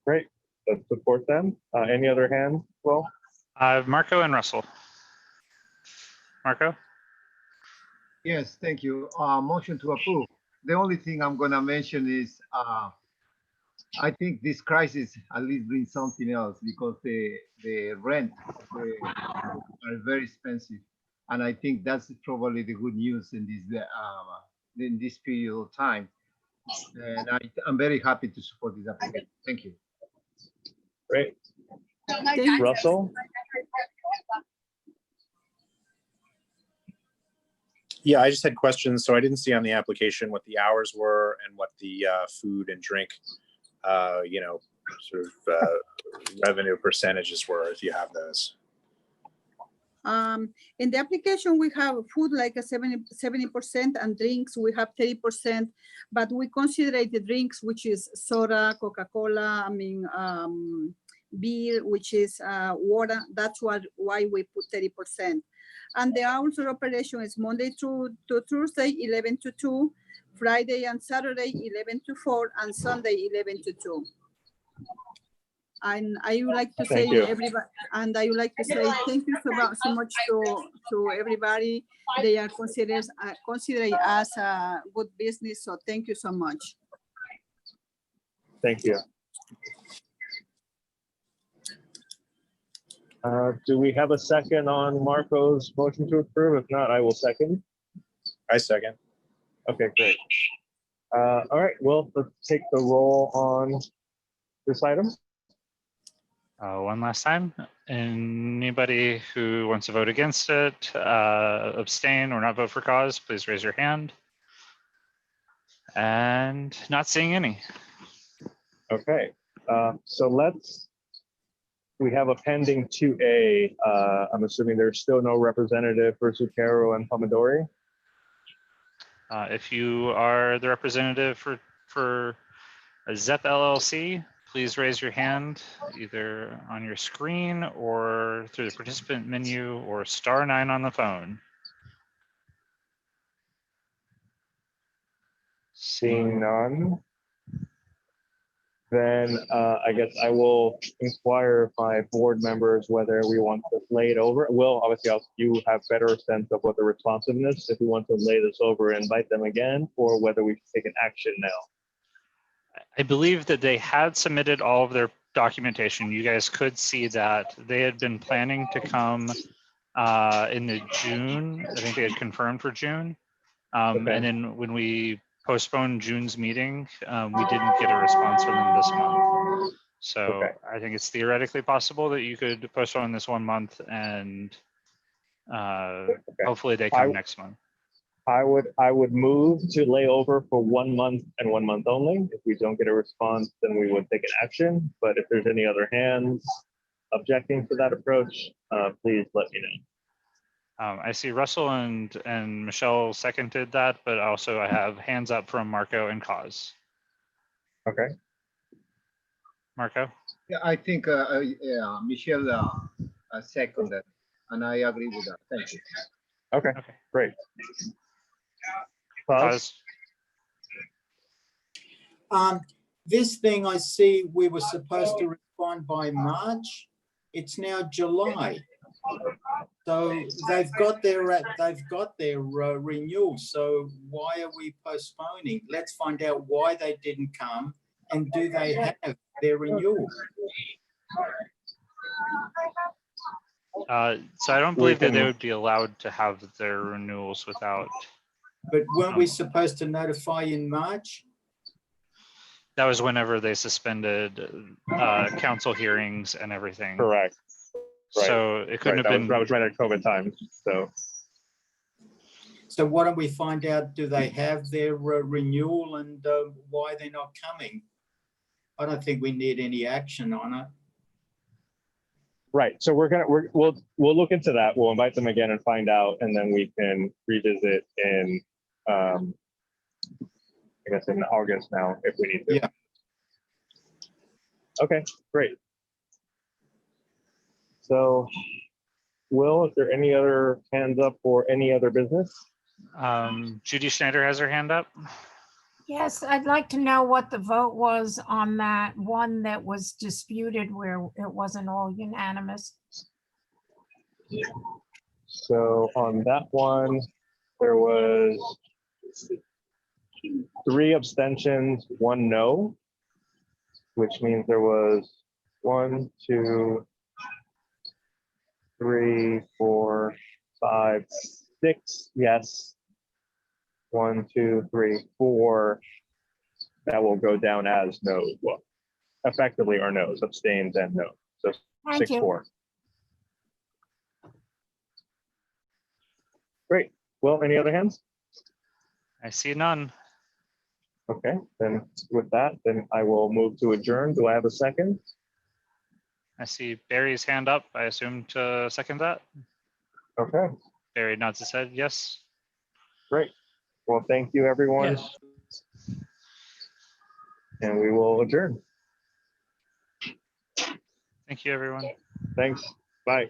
B: Great. Let's support them. Any other hands? Will?
A: Marco and Russell. Marco?
D: Yes, thank you. Motion to approve. The only thing I'm gonna mention is I think this crisis at least brings something else because the rent are very expensive, and I think that's probably the good news in this period of time. And I'm very happy to support this application. Thank you.
B: Great. Russell?
C: Yeah, I just had questions. So I didn't see on the application what the hours were and what the food and drink, sort of revenue percentages were, if you have those.
I: In the application, we have food like a 70% and drinks, we have 30%, but we consider the drinks, which is soda, Coca-Cola, beer, which is water. That's why we put 30%. And the hours of operation is Monday to Thursday, 11 to 2, Friday and Saturday, 11 to 4, and Sunday, 11 to 2. And I would like to say everybody, and I would like to say thank you so much to everybody. They are considering us a good business. So thank you so much.
B: Thank you. Do we have a second on Marco's motion to approve? If not, I will second.
C: I second.
B: Okay, great. All right, well, let's take the roll on this item.
A: One last time. Anybody who wants to vote against it, abstain, or not vote for cause, please raise your hand. And not seeing any.
B: Okay, so we have a pending 2A. I'm assuming there's still no representative for Zucchero and Pomodori.
A: If you are the representative for ZEP LLC, please raise your hand either on your screen or through the participant menu or *9 on the phone.
B: Seeing none, then I guess I will inquire of my board members whether we want to lay it over. Will, obviously, you have better sense of what the responsiveness, if we want to lay this over and invite them again, or whether we should take an action now.
A: I believe that they had submitted all of their documentation. You guys could see that they had been planning to come in the June. I think they had confirmed for June.
B: Okay.
A: And then when we postponed June's meeting, we didn't get a response from them this month. So
B: okay.
A: I think it's theoretically possible that you could postpone this 1 month and hopefully they come next month.
B: I would move to lay over for 1 month and 1 month only. If we don't get a response, then we would take an action. But if there's any other hands objecting to that approach, please let me know.
A: I see Russell and Michelle seconded that, but also I have hands up from Marco and Cause.
B: Okay.
A: Marco?
D: Yeah, I think Michelle seconded, and I agree with that. Thank you.
B: Okay. Great. Cause?
O: This thing I see we were supposed to respond by March. It's now July. So they've got their renewal. So why are we postponing? Let's find out why they didn't come, and do they have their renewal?
A: So I don't believe that they would be allowed to have their renewals without.
O: But weren't we supposed to notify in March?
A: That was whenever they suspended council hearings and everything.
B: Correct. Right.
A: So it couldn't have been.
B: That was right at COVID times.
O: So why don't we find out, do they have their renewal, and why they're not coming? I don't think we need any action on it.
B: Right. So we'll look into that. We'll invite them again and find out, and then we can revisit in I guess in August now if we need to.
O: Yeah.
B: Okay, great. So, Will, is there any other hands up for any other business?
A: Judy Schneider has her hand up.
F: Yes, I'd like to know what the vote was on that one that was disputed where it wasn't all unanimous.
B: So on that one, there was 3 abstentions, 1 no, which means there was 1, 2, 3, 4, 5, 6 yes. 1, 2, 3, 4. That will go down as no's. Well, effectively are no's, abstains and no. So
F: Thank you.
B: 6-4. Great. Well, any other hands?
A: I see none.
B: Okay, then with that, then I will move to adjourn. Do I have a second?
A: I see Barry's hand up. I assume to second that.
B: Okay,
A: Barry nods his head, yes.
B: great. Well, thank you, everyone.
S: Yes.
B: And we will adjourn.
A: Thank you, everyone.
B: Thanks. Bye.